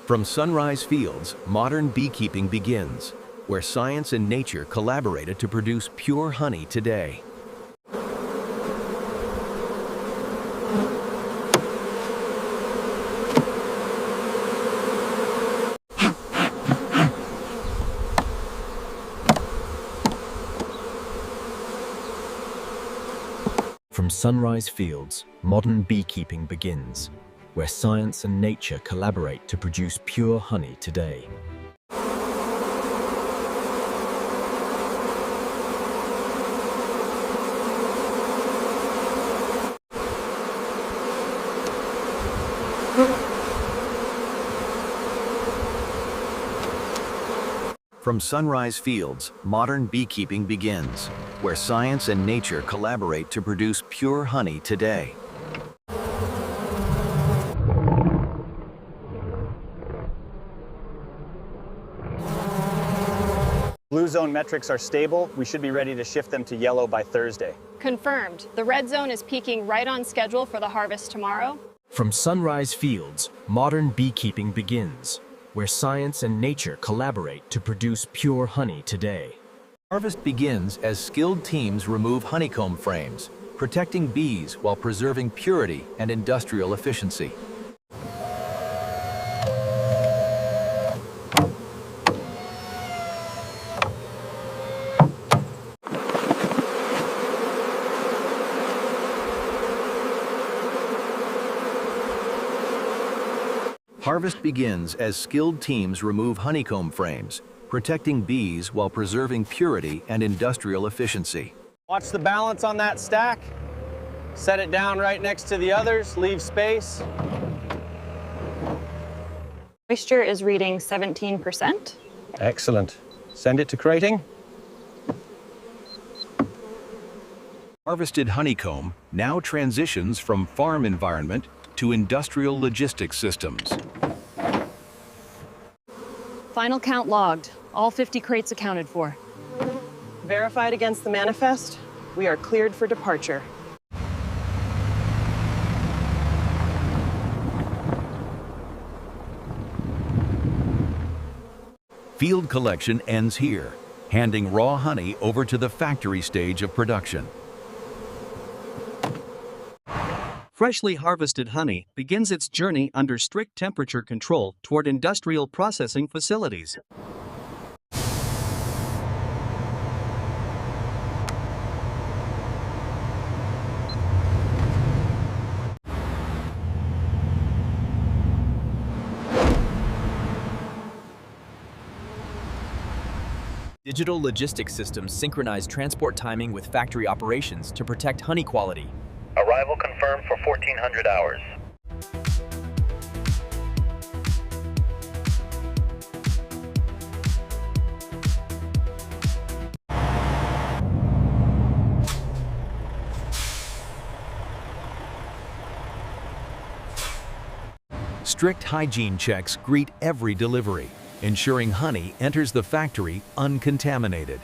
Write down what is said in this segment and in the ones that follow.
From sunrise fields, modern beekeeping begins, where science and nature collaborated to produce pure honey today. From sunrise fields, modern beekeeping begins, where science and nature collaborate to produce pure honey today. From sunrise fields, modern beekeeping begins, where science and nature collaborate to produce pure honey today. Blue zone metrics are stable. We should be ready to shift them to yellow by Thursday. Confirmed. The red zone is peaking right on schedule for the harvest tomorrow. From sunrise fields, modern beekeeping begins, where science and nature collaborate to produce pure honey today. Harvest begins as skilled teams remove honeycomb frames, protecting bees while preserving purity and industrial efficiency. Harvest begins as skilled teams remove honeycomb frames, protecting bees while preserving purity and industrial efficiency. Watch the balance on that stack. Set it down right next to the others. Leave space. Moisture is reading 17%. Excellent. Send it to crating. Harvested honeycomb now transitions from farm environment to industrial logistics systems. Final count logged. All 50 crates accounted for. Verified against the manifest. We are cleared for departure. Field collection ends here, handing raw honey over to the factory stage of production. Freshly harvested honey begins its journey under strict temperature control toward industrial processing facilities. Digital logistics systems synchronize transport timing with factory operations to protect honey quality. Arrival confirmed for 1400 hours. Strict hygiene checks greet every delivery, ensuring honey enters the factory uncontaminated.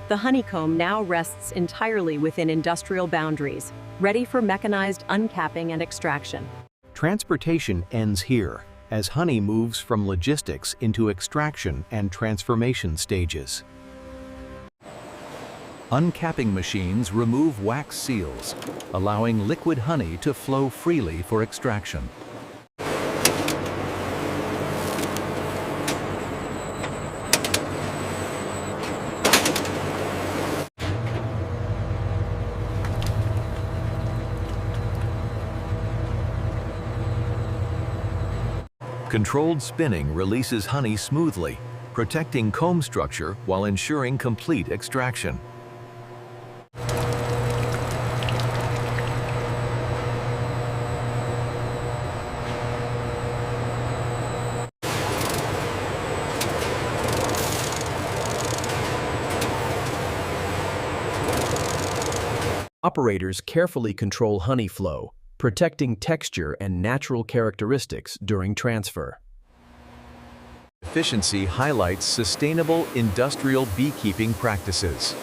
The honeycomb now rests entirely within industrial boundaries, ready for mechanized uncapping and extraction. Transportation ends here, as honey moves from logistics into extraction and transformation stages. Uncapping machines remove wax seals, allowing liquid honey to flow freely for extraction. Controlled spinning releases honey smoothly, protecting comb structure while ensuring complete extraction. Operators carefully control honey flow, protecting texture and natural characteristics during transfer. Efficiency highlights sustainable industrial beekeeping practices.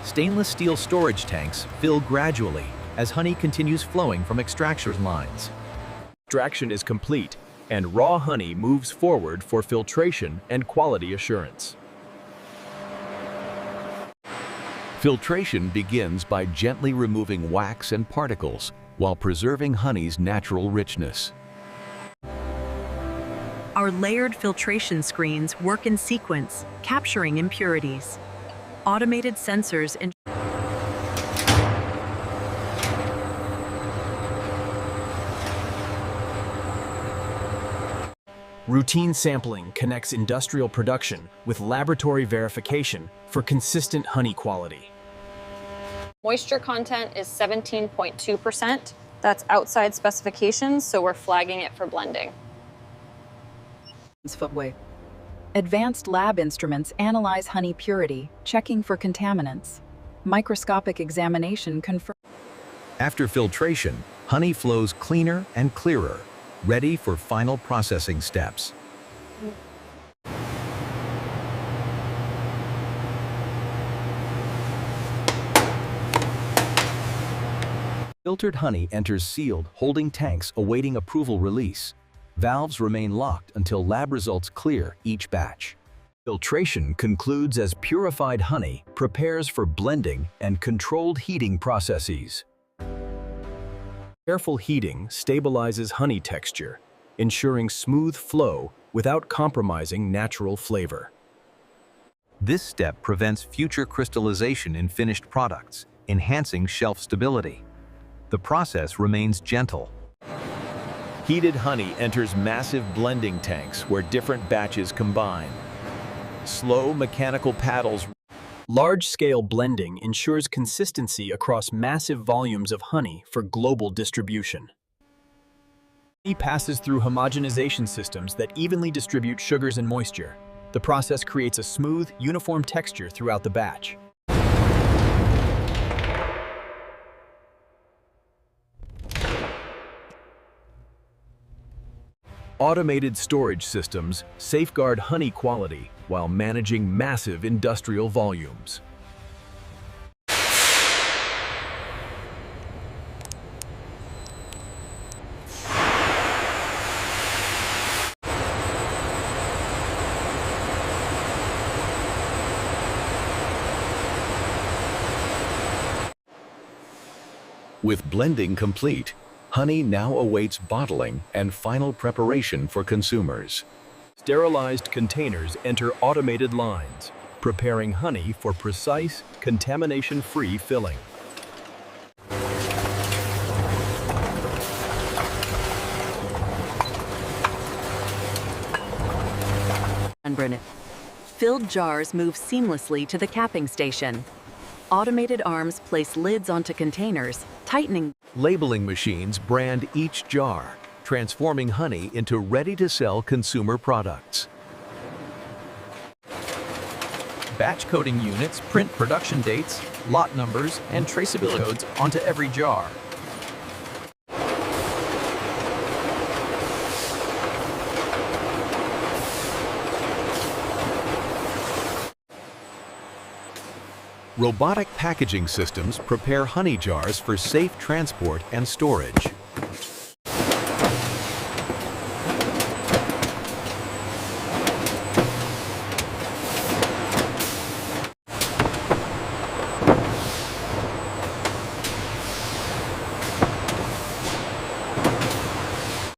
Stainless steel storage tanks fill gradually as honey continues flowing from extraction lines. Extraction is complete, and raw honey moves forward for filtration and quality assurance. Filtration begins by gently removing wax and particles while preserving honey's natural richness. Our layered filtration screens work in sequence, capturing impurities. Automated sensors and Routine sampling connects industrial production with laboratory verification for consistent honey quality. Moisture content is 17.2%. That's outside specifications, so we're flagging it for blending. Footway. Advanced lab instruments analyze honey purity, checking for contaminants. Microscopic examination confirms. After filtration, honey flows cleaner and clearer, ready for final processing steps. Filtered honey enters sealed, holding tanks awaiting approval release. Valves remain locked until lab results clear each batch. Filtration concludes as purified honey prepares for blending and controlled heating processes. Careful heating stabilizes honey texture, ensuring smooth flow without compromising natural flavor. This step prevents future crystallization in finished products, enhancing shelf stability. The process remains gentle. Heated honey enters massive blending tanks where different batches combine. Slow mechanical paddles. Large-scale blending ensures consistency across massive volumes of honey for global distribution. Honey passes through homogenization systems that evenly distribute sugars and moisture. The process creates a smooth, uniform texture throughout the batch. Automated storage systems safeguard honey quality while managing massive industrial volumes. With blending complete, honey now awaits bottling and final preparation for consumers. Sterilized containers enter automated lines, preparing honey for precise, contamination-free filling. Filled jars move seamlessly to the capping station. Automated arms place lids onto containers, tightening. Labeling machines brand each jar, transforming honey into ready-to-sell consumer products. Batch coding units print production dates, lot numbers, and traceability codes onto every jar. Robotic packaging systems prepare honey jars for safe transport and storage.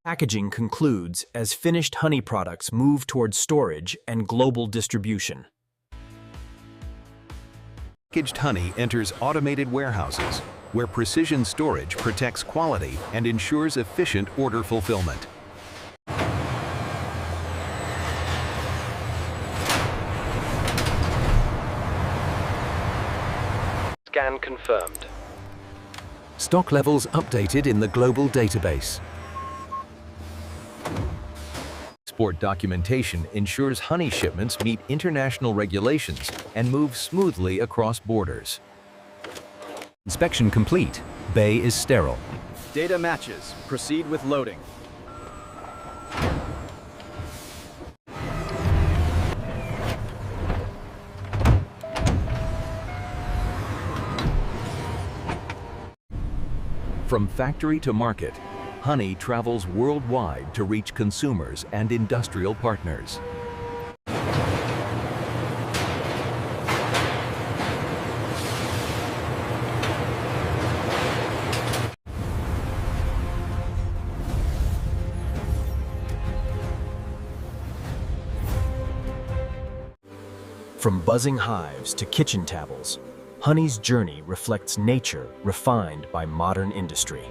Packaging concludes as finished honey products move towards storage and global distribution. Packaged honey enters automated warehouses, where precision storage protects quality and ensures efficient order fulfillment. Scan confirmed. Stock levels updated in the global database. Export documentation ensures honey shipments meet international regulations and move smoothly across borders. Inspection complete. Bay is sterile. Data matches. Proceed with loading. From factory to market, honey travels worldwide to reach consumers and industrial partners. From buzzing hives to kitchen tables, honey's journey reflects nature refined by modern industry.